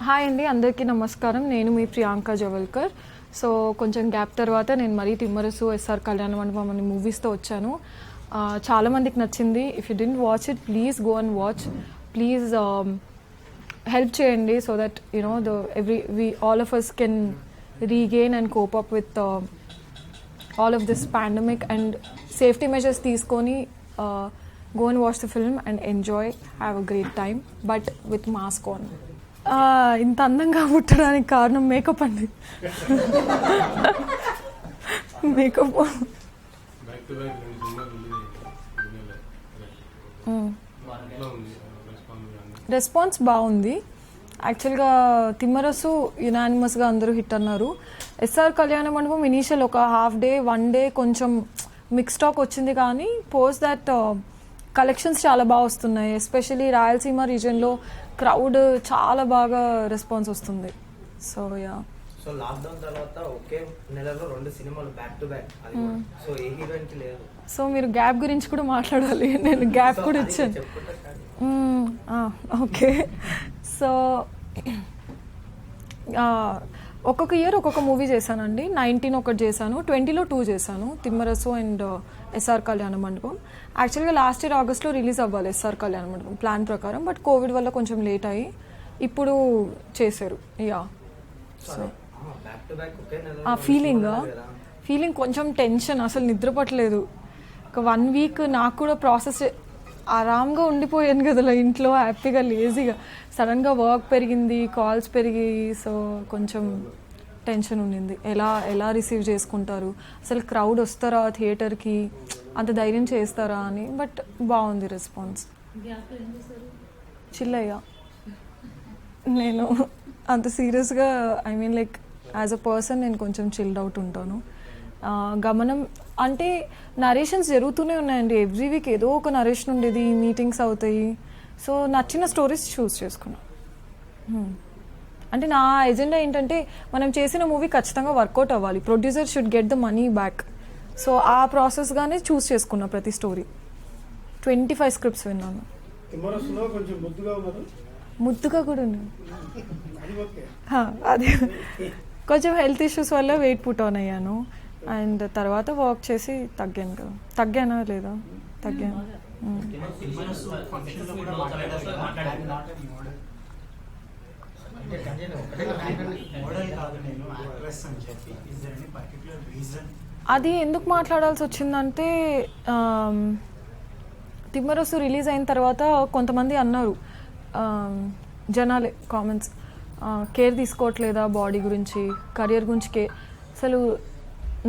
Hi అండి, అందరికీ నమస్కారం. నేను మీ ప్రియాంక జవల్కర్. సో కొంచెం గ్యాప్ తర్వాత నేను మరీ తిమ్మరసు, ఎస్ఆర్ కళ్యాణ మండపం అనే మూవీస్తో వచ్చాను. చాలామందికి నచ్చింది. If you didn't watch it, please go and watch. Please help చేయండి so that you know all of us can regain and cope up with all of this pandemic, and safety measures తీసుకొని go and watch the film and enjoy, have a great time, but with mask on. ఇంత అందంగా పుట్టడానికి కారణం makeup అండి. Makeup response బాగుంది. యాక్చువల్గా తిమ్మరసు యునానిమస్గా అందరూ hit అన్నారు. ఎస్ఆర్ కళ్యాణ మండపం ఇనీషియల్ ఒక హాఫ్ డే 1 డే కొంచెం మిక్స్ టాక్ వచ్చింది, కానీ పోస్ట్ దట్ కలెక్షన్స్ చాలా బాగా వస్తున్నాయి. ఎస్పెషలీ రాయలసీమ రీజియన్లో క్రౌడ్ చాలా బాగా రెస్పాన్స్ వస్తుంది. సో యా, సో లాక్డౌన్ తర్వాత ఒకే నెలలో 2 సినిమాలు back to back, so A heroine కి లేదు. సో మీరు గ్యాప్ గురించి కూడా మాట్లాడాలి. నేను గ్యాప్ కూడా ఇచ్చాను. ఓకే, సో ఒక్కొక్క ఇయర్ ఒక్కొక్క మూవీ చేశానండి. 19 ఒకటి చేశాను, 20లో 2 చేశాను, తిమ్మరసు అండ్ ఎస్ఆర్ కళ్యాణ మండపం. యాక్చువల్గా లాస్ట్ ఇయర్ ఆగస్ట్లో రిలీజ్ అవ్వాలి ఎస్ఆర్ కళ్యాణ మండపం ప్లాన్ ప్రకారం, బట్ కోవిడ్ వల్ల కొంచెం లేట్ అయ్యి ఇప్పుడు చేశారు. యా, సో ఆ ఫీలింగ్ కొంచెం టెన్షన్, అసలు నిద్రపట్టలేదు. ఒక 1 వీక్ నాకు కూడా ప్రాసెస్ ఆరామ్గా ఉండిపోయాను కదా ఇంట్లో, హ్యాపీగా లేజీగా. సడన్గా వర్క్ పెరిగింది, కాల్స్ పెరిగి, సో కొంచెం టెన్షన్ ఉండింది. ఎలా రిసీవ్ చేసుకుంటారు, అసలు క్రౌడ్ వస్తారా థియేటర్కి, అంత ధైర్యం చేస్తారా అని. బట్ బాగుంది రెస్పాన్స్. చిల్లయ్యా, నేను అంత సీరియస్గా లైక్ యాజ్ అ పర్సన్ నేను కొంచెం చిల్డ్ అవుట్ ఉంటాను. గమనం అంటే నరేషన్స్ జరుగుతూనే ఉన్నాయండి. ఎవ్రీ వీక్ ఏదో ఒక నరేషన్ ఉండేది, మీటింగ్స్ అవుతాయి. సో నచ్చిన స్టోరీస్ చూస్ చేసుకున్నాం. అంటే నా ఎజెండా ఏంటంటే మనం చేసిన మూవీ ఖచ్చితంగా వర్కౌట్ అవ్వాలి, producer should get the money back. So ఆ ప్రాసెస్గానే చూస్ చేసుకున్నా ప్రతి స్టోరీ. 25 స్క్రిప్ట్స్ విన్నాను. ముద్దుగా కూడా ఉన్నాను. అది కొంచెం హెల్త్ ఇష్యూస్ వల్ల వెయిట్ పుట్ ఆన్ అయ్యాను. అండ్ తర్వాత వర్క్ చేసి తగ్గాను కదా. తగ్గానా లేదా? తగ్గాను. అది ఎందుకు మాట్లాడాల్సి వచ్చిందంటే తిమ్మరసు రిలీజ్ అయిన తర్వాత కొంతమంది అన్నారు, జనాలే కామెంట్స్, కేర్ తీసుకోవట్లేదా బాడీ గురించి, కెరియర్ గురించి అసలు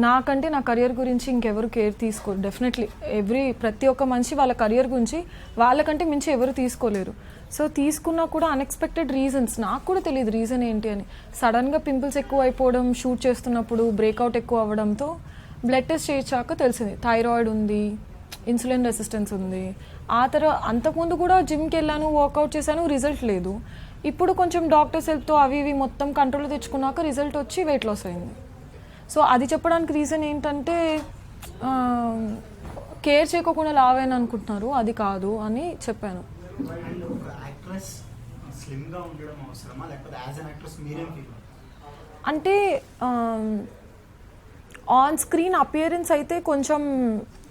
నాకంటే నా కెరియర్ గురించి ఇంకెవరు కేర్ తీసుకోరు. డెఫినెట్లీ ప్రతి ఒక్క మనిషి వాళ్ళ కెరియర్ గురించి వాళ్ళకంటే మించి ఎవరు తీసుకోలేరు. సో తీసుకున్నా కూడా అన్ఎక్స్పెక్టెడ్ రీజన్స్, నాకు కూడా తెలియదు రీజన్ ఏంటి అని. సడన్గా పింపుల్స్ ఎక్కువ అయిపోవడం, షూట్ చేస్తున్నప్పుడు బ్రేక్అవుట్ ఎక్కువ అవ్వడంతో బ్లడ్ టెస్ట్ చేయించాక తెలిసింది థైరాయిడ్ ఉంది, ఇన్సులిన్ రెసిస్టెన్స్ ఉంది. ఆ తర్వాత అంతకుముందు కూడా జిమ్కి వెళ్ళాను, వర్కౌట్ చేశాను, రిజల్ట్ లేదు. ఇప్పుడు కొంచెం డాక్టర్స్ హెల్ప్తో అవి ఇవి మొత్తం కంట్రోల్ తెచ్చుకున్నాక రిజల్ట్ వచ్చి వెయిట్ లాస్ అయింది. సో అది చెప్పడానికి రీజన్ ఏంటంటే కేర్ చేయకుండా లావైన అనుకుంటున్నారు, అది కాదు అని చెప్పాను. అంటే ఆన్ స్క్రీన్ అపియరెన్స్ అయితే కొంచెం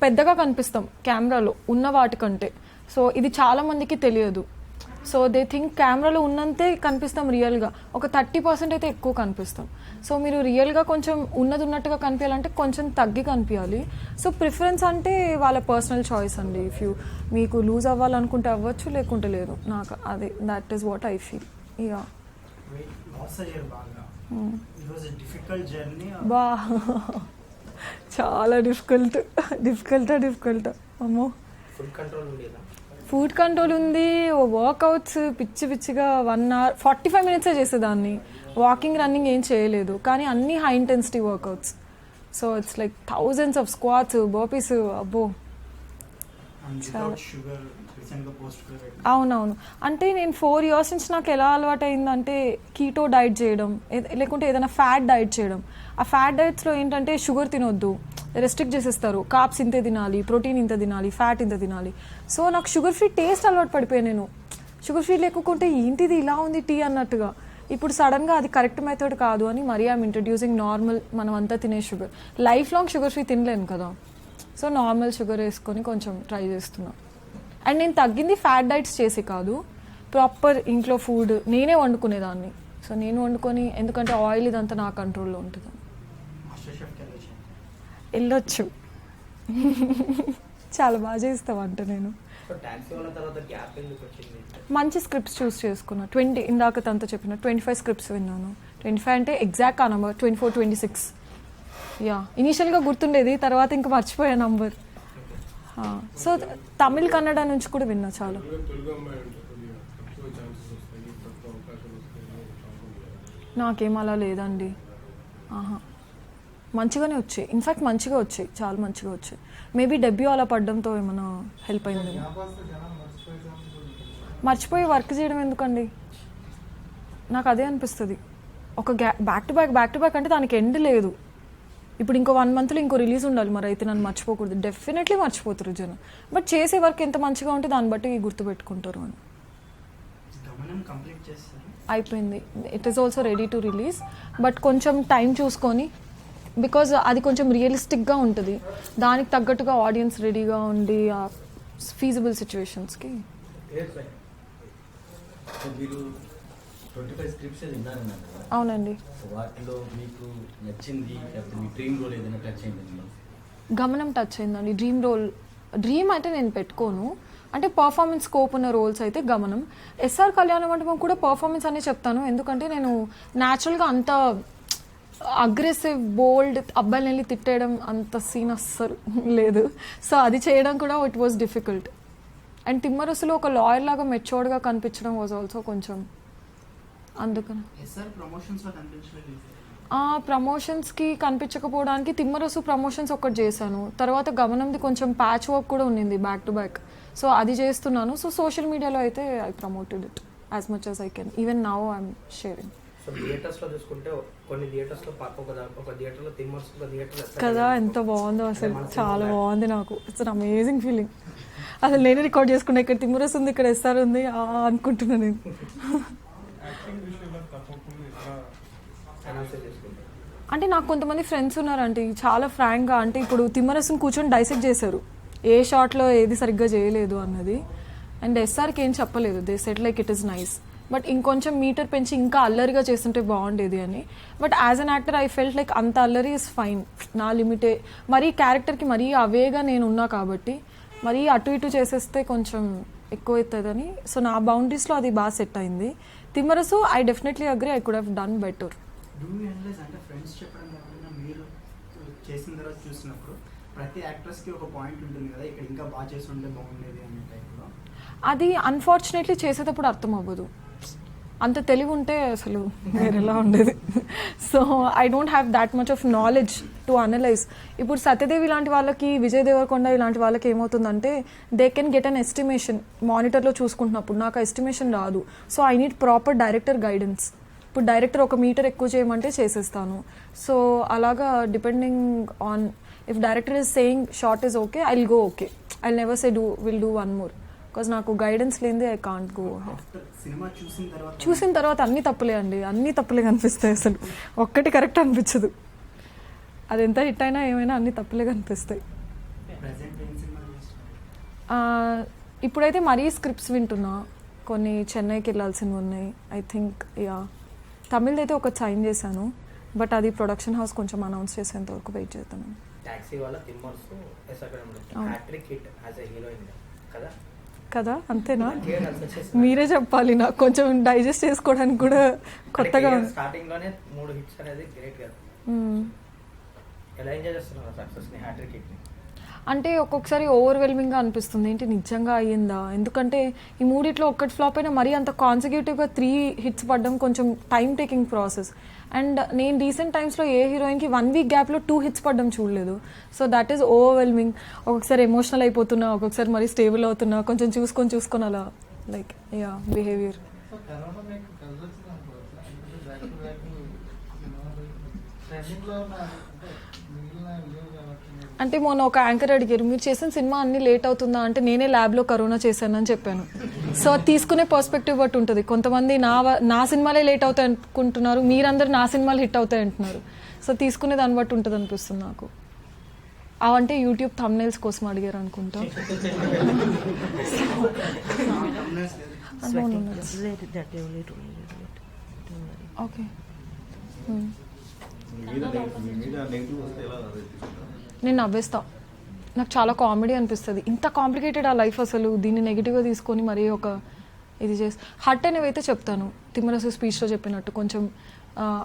పెద్దగా కనిపిస్తాం కెమెరాలో ఉన్న వాటికంటే. సో ఇది చాలా మందికి తెలియదు. సో దే థింక్ కెమెరాలో ఉన్నంతే కనిపిస్తాం, రియల్గా ఒక 30% అయితే ఎక్కువ కనిపిస్తాం. సో మీరు రియల్గా కొంచెం ఉన్నట్టుగా కనిపించాలంటే కొంచెం తగ్గి కనిపించాలి. సో ప్రిఫరెన్స్ అంటే వాళ్ళ పర్సనల్ చాయిస్ అండి. ఇఫ్ మీకు లూజ్ అవ్వాలనుకుంటే అవ్వచ్చు, లేకుంటే లేదు. నాకు అదే that is what I feel. ఇక బా చాలా డిఫికల్ట్ అమ్మో. ఫుడ్ కంట్రోల్ ఉంది, వర్కౌట్స్ పిచ్చిగా 1 hour 45 minutes చేసేదాన్ని. వాకింగ్, రన్నింగ్ ఏం చేయలేదు, కానీ అన్ని high intensity workouts. So it's like thousands of squats, burpees, అబ్బో చాలా. అవునవును, అంటే నేను 4 years నుంచి నాకు ఎలా అలవాటు అయిందంటే కీటో డైట్ చేయడం, లేకుంటే ఏదైనా ఫ్యాట్ డైట్ చేయడం. ఆ ఫ్యాట్ డైట్స్లో ఏంటంటే షుగర్ తినొద్దు, రెస్ట్రిక్ట్ చేసేస్తారు, కార్బ్స్ ఇంతే తినాలి, ప్రోటీన్ ఇంత తినాలి, ఫ్యాట్ ఇంత తినాలి. సో నాకు షుగర్ ఫ్రీ టేస్ట్ అలవాటు పడిపోయాను. నేను షుగర్ ఫ్రీ లేకుంటే ఏంటిది ఇలా ఉంది టీ అన్నట్టుగా. ఇప్పుడు సడన్గా అది కరెక్ట్ మెథడ్ కాదు అని మరీ ఐఎమ్ ఇంట్రడ్యూసింగ్ నార్మల్ మనం అంతా తినే sugar. Life long sugar free తినలేను కదా, సో నార్మల్ షుగర్ వేసుకొని కొంచెం ట్రై చేస్తున్నా. అండ్ నేను తగ్గింది ఫ్యాట్ డైట్స్ చేసి కాదు, ప్రాపర్ ఇంట్లో ఫుడ్ నేనే వండుకునేదాన్ని. సో నేను వండుకొని, ఎందుకంటే ఆయిల్ ఇదంతా నా కంట్రోల్లో ఉంటుంది. వెళ్ళొచ్చు, చాలా బాగా చేస్తావు అంట. నేను సో టాక్సీ వాళ్ళ తర్వాత గ్యాప్ ఎందుకు వచ్చింది? మంచి స్క్రిప్ట్స్ చూస్ చేసుకున్నా. 20 ఇందాక తనతో చెప్పిన 25 స్క్రిప్ట్స్ విన్నాను. 25 అంటే ఎగ్జాక్ట్ ఆ నంబర్ 24, 26. యా, ఇనీషియల్గా గుర్తుండేది, తర్వాత ఇంకా మర్చిపోయా నంబర్. సో తమిళ్ కన్నడ నుంచి కూడా విన్నా చాలా. నాకేం అలా లేదండి. ఆహా, మంచిగానే వచ్చాయి. ఇన్ఫ్యాక్ట్ మంచిగా వచ్చాయి, చాలా మంచిగా వచ్చాయి. మేబీ డెబ్యూ అలా పడడంతో ఏమైనా హెల్ప్ అయింది. మర్చిపోయి వర్క్ చేయడం ఎందుకండి, నాకు అదే అనిపిస్తుంది. ఒక బ్యాక్ టు బ్యాక్ అంటే దానికి ఎండ్ లేదు. ఇప్పుడు ఇంకో 1 monthలో ఇంకో రిలీజ్ ఉండాలి, మరి అయితే నన్ను మర్చిపోకూడదు. డెఫినెట్లీ మర్చిపోతారు జనం, బట్ చేసే వర్క్ ఎంత మంచిగా ఉంటే దాన్ని బట్టి గుర్తుపెట్టుకుంటారు అని. అయిపోయింది, it is also ready to release, but కొంచెం టైం చూసుకొని, బికాజ్ అది కొంచెం రియలిస్టిక్గా ఉంటుంది, దానికి తగ్గట్టుగా ఆడియన్స్ రెడీగా ఉండి ఆ ఫీజిబుల్ సిచ్యువేషన్స్కి. మీరు 25 స్క్రిప్ట్స్ విన్నారన్నారు కదా, అవునండి. వాటిలో మీకు నచ్చింది లేకపోతే మీ డ్రీమ్ రోల్ ఏదైనా టచ్ అయింది? గమనం టచ్ అయిందండి. డ్రీమ్ అయితే నేను పెట్టుకోను, అంటే పర్ఫార్మెన్స్ స్కోప్ ఉన్న రోల్స్ అయితే గమనం. ఎస్ఆర్ కళ్యాణ మండపం కూడా పర్ఫార్మెన్స్ అనే చెప్తాను, ఎందుకంటే నేను న్యాచురల్గా అంత అగ్రెసివ్ బోల్డ్ అబ్బాయిని వెళ్ళి తిట్టేయడం అంత సీన్ అస్సలు లేదు. సో అది చేయడం కూడా ఇట్ వాజ్ డిఫికల్ట్. అండ్ తిమ్మరసులో ఒక లాయర్ లాగా మెచ్యూర్డ్గా కనిపించడం వాజ్ ఆల్సో కొంచెం, అందుకని ప్రమోషన్స్కి కనిపించకపోవడానికి తిమ్మరసు ప్రమోషన్స్ ఒకటి చేశాను. తర్వాత గమనంది కొంచెం ప్యాచ్ వర్క్ కూడా ఉండింది బ్యాక్ టు బ్యాక్, సో అది చేస్తున్నాను. సో సోషల్ మీడియాలో అయితే I promoted it as much as I can. Even now I'm sharing. So థియేటర్స్లో చూసుకుంటే కొన్ని థియేటర్స్లో ఒక థియేటర్లో తిమ్మర్స్, ఒక థియేటర్ కదా, ఎంత బాగుందో అసలు, చాలా బాగుంది. నాకు ఇట్స్ అన్ అమేజింగ్ ఫీలింగ్. అసలు నేను రికార్డ్ చేసుకున్నా, ఇక్కడ తిమ్మరస్ ఉంది, ఇక్కడ ఎస్ఆర్ ఉంది అనుకుంటున్నాను నేను. అంటే నాకు కొంతమంది ఫ్రెండ్స్ ఉన్నారంటే చాలా ఫ్రాంక్గా, అంటే ఇప్పుడు తిమ్మరస్ని కూర్చొని డైసెక్ట్ చేశారు, ఏ షాట్లో ఏది సరిగ్గా చేయలేదు అన్నది. అండ్ ఎస్ఆర్కి ఏం చెప్పలేదు, they set like it is nice, but ఇంకొంచెం మీటర్ పెంచి ఇంకా అల్లరిగా చేస్తుంటే బాగుండేది అని. But as an actor I felt like అంత అల్లరి ఇస్ ఫైన్, నా లిమిటే. మరీ క్యారెక్టర్కి మరీ అవేగా నేను ఉన్నా కాబట్టి మరీ అటు ఇటు చేసేస్తే కొంచెం ఎక్కువ అవుతుందని, సో నా బౌండరీస్లో అది బాగా సెట్ అయింది. Timmarusu I definitely agree, I could have done better. అంటే ఫ్రెండ్స్ చెప్పడం కాకుండా మీరు చేసిన తర్వాత చూసినప్పుడు ప్రతి యాక్టర్స్కి ఒక పాయింట్ ఉంటుంది కదా, ఇక్కడ ఇంకా బాగా చేసి ఉంటే బాగుండేది అనే టైప్లో. అది అన్ఫార్చునేట్లీ చేసేటప్పుడు అర్థం అవ్వదు, అంత తెలివి ఉంటే అసలు వేరేలా ఉండేది. So I don't have that much of knowledge to analyse. ఇప్పుడు సత్యదేవి ఇలాంటి వాళ్ళకి, విజయ్ దేవరకొండ ఇలాంటి వాళ్ళకి ఏమవుతుందంటే they can get an estimation మానిటర్లో చూసుకుంటున్నప్పుడు, నాకు ఎస్టిమేషన్ రాదు. So I need proper director guidance. ఇప్పుడు డైరెక్టర్ 1 మీటర్ ఎక్కువ చేయమంటే చేసేస్తాను. సో అలాగా depending on if director is saying shot is okay, I will go okay. I never say will do 1 more, because నాకు గైడెన్స్ లేనిదే I can't go. చూసిన తర్వాత అన్ని తప్పులే అండి, అన్ని తప్పులే కనిపిస్తాయి, అసలు ఒక్కటి కరెక్ట్ అనిపించదు. అది ఎంత హిట్ అయినా ఏమైనా అన్ని తప్పులే కనిపిస్తాయి. ఇప్పుడైతే మరీ స్క్రిప్ట్స్ వింటున్నా, కొన్ని చెన్నైకి వెళ్ళాల్సినవి ఉన్నాయి. ఐ థింక్ తమిళ్ అయితే ఒక సైన్ చేశాను, బట్ అది ప్రొడక్షన్ హౌస్ కొంచెం అనౌన్స్ చేసేంత వరకు వెయిట్ చేస్తాను. టాక్సీ వాళ్ళ తిమ్మర్స్ hat trick hit as a heroine కదా కదా, అంతేనా? మీరే చెప్పాలి, నాకు కొంచెం డైజెస్ట్ చేసుకోవడానికి కూడా కొత్తగా. స్టార్టింగ్ లోనే 3 hits అనేది గ్రేట్ కదా. ఎలా ఎంజాయ్ చేస్తున్నారు సక్సెస్ ని, హ్యాట్రిక్ హిట్ ని? అంటే ఒక్కొక్కసారి ఓవర్వెల్మింగ్గా అనిపిస్తుంది, ఏంటి నిజంగా అయ్యిందా? ఎందుకంటే ఈ 3 ఒక్కటి ఫ్లాప్ అయినా మరీ అంత కాన్సిక్యూటివ్గా 3 hits పడడం కొంచెం టైం టేకింగ్ ప్రాసెస్. అండ్ నేను రీసెంట్ టైమ్స్లో ఏ హీరోయిన్కి 1 week గ్యాప్లో 2 hits పడడం చూడలేదు. So that is overwhelming. ఒక్కొక్కసారి ఎమోషనల్ అయిపోతున్నా, ఒక్కొక్కసారి మరీ స్టేబుల్ అవుతున్నా, కొంచెం చూసుకొని అలా లైక్ బిహేవియర్. అంటే మొన్న ఒక యాంకర్ అడిగారు, మీరు చేసిన సినిమా అన్ని లేట్ అవుతుందా అంటే, నేనే ల్యాబ్లో కరోనా చేశానని చెప్పాను. సో తీసుకునే పర్స్పెక్టివ్ బట్టి ఉంటుంది. కొంతమంది నా సినిమాలే లేట్ అవుతాయి అనుకుంటున్నారు, మీరందరూ నా సినిమాలు హిట్ అవుతాయి అంటున్నారు. సో తీసుకునే దాన్ని బట్టి ఉంటుంది అనిపిస్తుంది నాకు. అవంటే యూట్యూబ్ థంబ్నెయిల్స్ కోసం అడిగారు అనుకుంటా. ఓకే, నేను నవ్వేస్తా. నాకు చాలా కామెడీ అనిపిస్తుంది. ఇంత కాంప్లికేటెడ్ ఆ లైఫ్, అసలు దీన్ని నెగిటివ్గా తీసుకొని మరీ ఒక ఇది చేసి హట్ అనేవైతే చెప్తాను. తిమ్మరసు స్పీచ్లో చెప్పినట్టు కొంచెం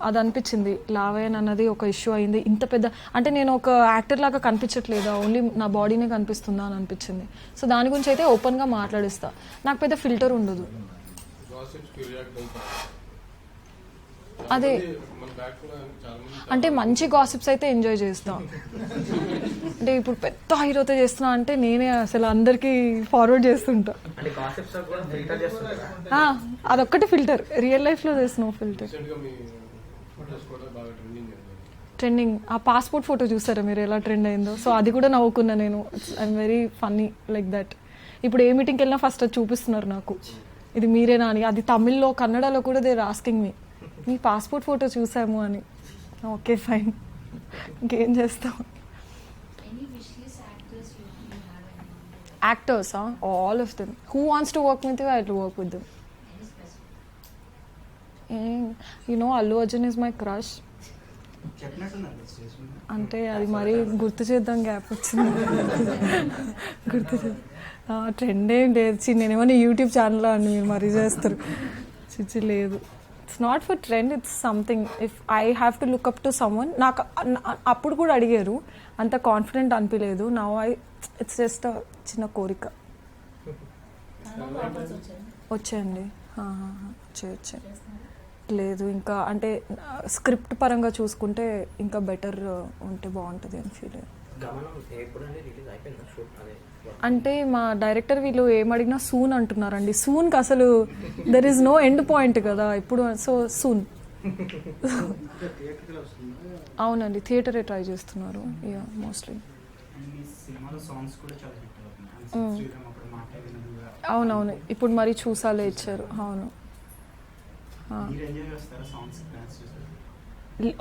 అది అనిపించింది. లావయ్యన్ అన్నది ఒక ఇష్యూ అయింది. ఇంత పెద్ద అంటే నేను ఒక యాక్టర్ లాగా కనిపించట్లేదా, ఓన్లీ నా బాడీనే కనిపిస్తుందా అని అనిపించింది. సో దాని గురించి అయితే ఓపెన్గా మాట్లాడిస్తా. నాకు పెద్ద ఫిల్టర్ ఉండదు. అదే అంటే మంచి గాసిప్స్ అయితే ఎంజాయ్ చేస్తా. అంటే ఇప్పుడు పెద్ద హీరోతో చేస్తున్నా అంటే నేనే అసలు అందరికి ఫార్వర్డ్ చేస్తుంటా. అంటే gossips కూడా filter చేస్తుంటారా? అదొక్కటి ఫిల్టర్. రియల్ లైఫ్ లో చేసిన ఫిల్టర్. ట్రెండింగ్ ఆ పాస్పోర్ట్ ఫోటో చూసారా మీరు ఎలా ట్రెండ్ అయిందో? సో అది కూడా నవ్వుకున్నా నేను. I'm very funny like that. ఇప్పుడు ఏ మీటింగ్కి వెళ్ళినా ఫస్ట్ అది చూపిస్తున్నారు నాకు, ఇది మీరేనా అని. అది తమిళ్లో కన్నడలో కూడా they asking me passport photo చూసాము అని. ఓకే ఫైన్, ఇంకేం చేస్తాం. Actors, all of them. Who wants to work with you? I'll work with them. You know, Allu Arjun is my crush. అంటే అది మరీ గుర్తు చేద్దాం, గ్యాప్ వచ్చింది. గుర్తు చేద్దాం. ట్రెండ్ ఏం లేదు. నేనేమన్నా యూట్యూబ్ ఛానల్లో అండి మీరు మరీ చేస్తారు. చిచ్చి లేదు. It's not for trend, it's something. If I have to look up to someone. నాకు అప్పుడు కూడా అడిగారు, అంత కాన్ఫిడెంట్ అనిపించలేదు. నౌ ఇట్స్ జస్ట్ చిన్న కోరిక. వచ్చాయండి, వచ్చాయి. లేదు ఇంకా అంటే స్క్రిప్ట్ పరంగా చూసుకుంటే ఇంకా బెటర్ ఉంటే బాగుంటుంది అని ఫీల్ అయ్యాను. అంటే మా డైరెక్టర్ వీళ్ళు ఏమడిగినా సూన్ అంటున్నారండి. సూన్కి అసలు there is no end point కదా ఇప్పుడు. So soon. అవునండి, థియేటరే ట్రై చేస్తున్నారు. Yeah mostly. అవునవును, ఇప్పుడు మరి చూసాలే ఇచ్చారు. అవును.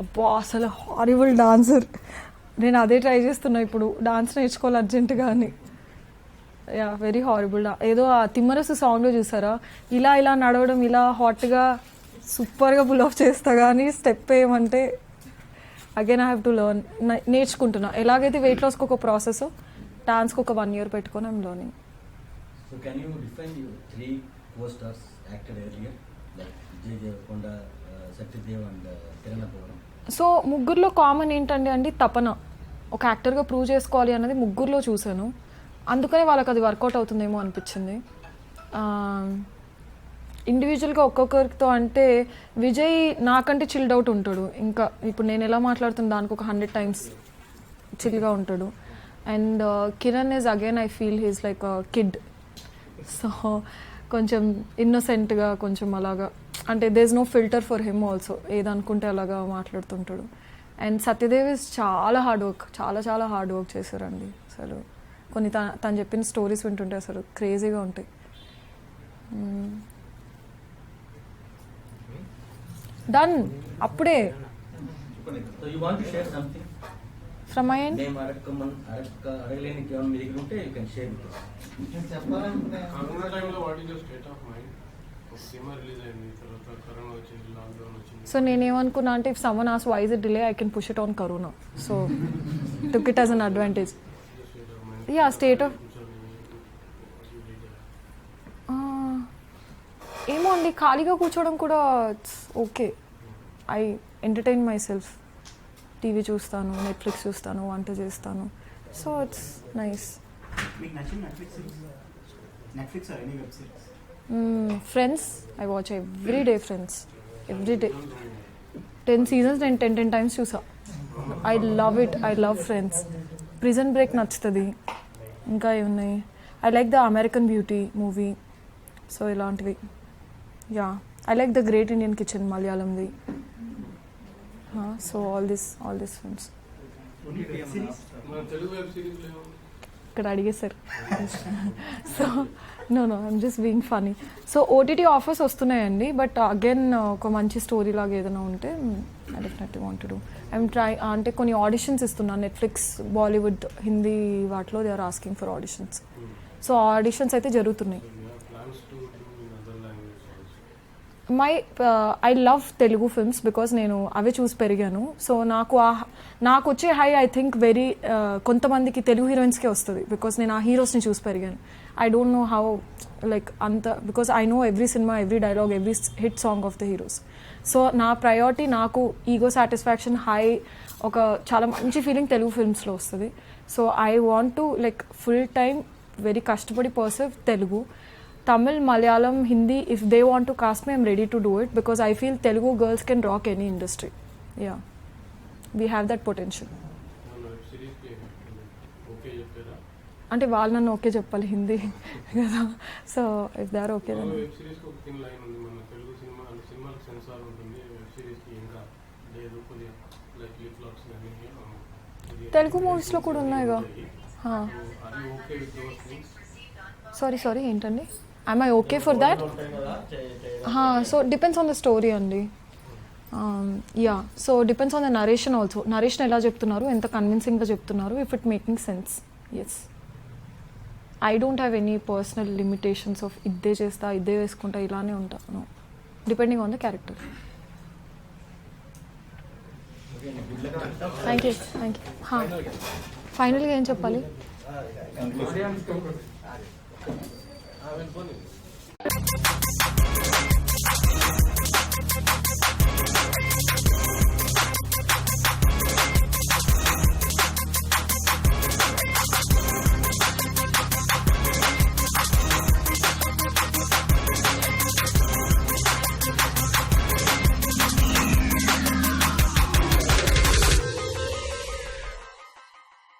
అబ్బా అసలు హారిబుల్ డాన్సర్. నేను అదే ట్రై చేస్తున్నా ఇప్పుడు, డాన్స్ నేర్చుకోవాలి అర్జెంటుగా అని. Yeah very horrible. ఏదో ఆ తిమ్మరసు సాంగ్లో చూసారా, ఇలా నడవడం, ఇలా హాట్గా సూపర్గా పుల్ ఆఫ్ చేస్తా, కానీ స్టెప్ వేయమంటే again I have to learn. నేర్చుకుంటున్నా. ఎలాగైతే వెయిట్ లాస్కి ఒక ప్రాసెస్, డాన్స్కి ఒక 1 year పెట్టుకొని I'm learning. So can you define your 3 co-stars acted earlier, like Vijay Deverakonda, Satyadev and Kirana Pavaram? So ముగ్గురులో కామన్ ఏంటండి అంటే తపన. ఒక యాక్టర్గా ప్రూవ్ చేసుకోవాలి అన్నది ముగ్గురులో చూశాను. అందుకనే వాళ్ళకి అది వర్కౌట్ అవుతుందేమో అనిపించింది. ఇండివిజువల్గా ఒక్కొక్కరితో అంటే విజయ్ నాకంటే చిల్డ్ అవుట్ ఉంటాడు. ఇంకా ఇప్పుడు నేను ఎలా మాట్లాడుతున్నా దానికి ఒక 100 times చిల్గా ఉంటాడు. And Kiran is again I feel he's like a kid. So కొంచెం ఇన్నోసెంట్గా, కొంచెం అలాగా అంటే there is no filter for him also. ఏదనుకుంటే అలాగా మాట్లాడుతుంటాడు. అండ్ సత్యదేవ్ ఇస్ చాలా హార్డ్ వర్క్, చాలా హార్డ్ వర్క్ చేశారండి. అసలు కొన్ని తను చెప్పిన స్టోరీస్ వింటుంటే అసలు క్రేజీగా ఉంటాయి. డన్ అప్పుడే. So you want to share something? From my end? Name అడగలేనికి ఏమైనా మీ దగ్గర ఉంటే you can share with us. Corona టైంలో what is your state of mind? ఒక సినిమా రిలీజ్ అయింది, తర్వాత కరోనా వచ్చింది, లాక్డౌన్ వచ్చింది. సో నేనేమనుకున్నా అంటే ఇఫ్ సమ్మన్ ఆస్ why is it delay I can push it on corona. So took it as an advantage. Yeah state of ఏమో అండి, ఖాళీగా కూర్చోవడం కూడా it's okay. I entertain myself. TV చూస్తాను, నెట్ఫ్లిక్స్ చూస్తాను, వంట చేస్తాను. So it's nice. Friends I watch every day. Friends every day 10 seasons నేను 10 times చూసా. I love it. I love Friends. Prison Break నచ్చుతుంది. ఇంకా ఏమున్నాయి, I like the American Beauty movie. So ఇలాంటివి. Yeah I like the Great Indian Kitchen మలయాళంది. So all this films. మన Telugu web series ఇక్కడ అడిగేశారు. So no I'm just being funny. So OTT offers వస్తున్నాయండి, but again ఒక మంచి story లాగా ఏదైనా ఉంటే I definitely want to do. I'm try అంటే కొన్ని ఆడిషన్స్ ఇస్తున్నాను నెట్ఫ్లిక్స్, బాలీవుడ్, హిందీ వాటిలో they are asking for auditions. So auditions అయితే జరుగుతున్నాయి. plans to do in other languages also. I love Telugu films because నేను అవే చూసి పెరిగాను. సో నాకు వచ్చే హై ఐ థింక్ వెరీ కొంతమందికి తెలుగు హీరోయిన్స్కే వస్తుంది బికాస్ నేను ఆ హీరోస్ని చూసి పెరిగాను. I don't know how like అంత because I know every cinema, every dialogue, every hit song of the heroes. So నా ప్రయారిటీ నాకు ఈగో సాటిస్ఫాక్షన్ హై, ఒక చాలా మంచి ఫీలింగ్ తెలుగు ఫిల్మ్స్లో వస్తుంది. So I want to like full time very కష్టపడి perceive Telugu. Tamil, Malayalam, Hindi, if they want to cast me, I'm ready to do it because I feel Telugu girls can rock any industry. Yeah. We have that potential. Web సిరీస్కి okay చెప్పారా? అంటే వాళ్ళు నన్ను okay చెప్పాలి హిందీ కదా. So if they are okay then. Web సిరీస్కి ఒక thin line ఉంది, మన తెలుగు సినిమాకి సెన్సార్ ఉంటుంది, వెబ్ సిరీస్కి ఇంకా లేదు కొద్దిగా లైక్ లిప్ లాక్స్ కానీ తెలుగు మూవీస్లో కూడా ఉన్నాయిగా. అది okay with those things. Sorry ఏంటండి? am I okay for that? So depends on the story అండి. Yeah so depends on the narration also. Narration ఎలా చెప్తున్నారు, ఎంత కన్విన్సింగ్గా చెప్తున్నారు, if it making sense. Yes, I don't have any personal limitations of ఇదే చేస్తా, ఇదే వేసుకుంటా, ఇలానే ఉంటాను. Depending on the character. Thank you. ఫైనల్గా ఏం చెప్పాలి? వెళ్ళిపోయింది.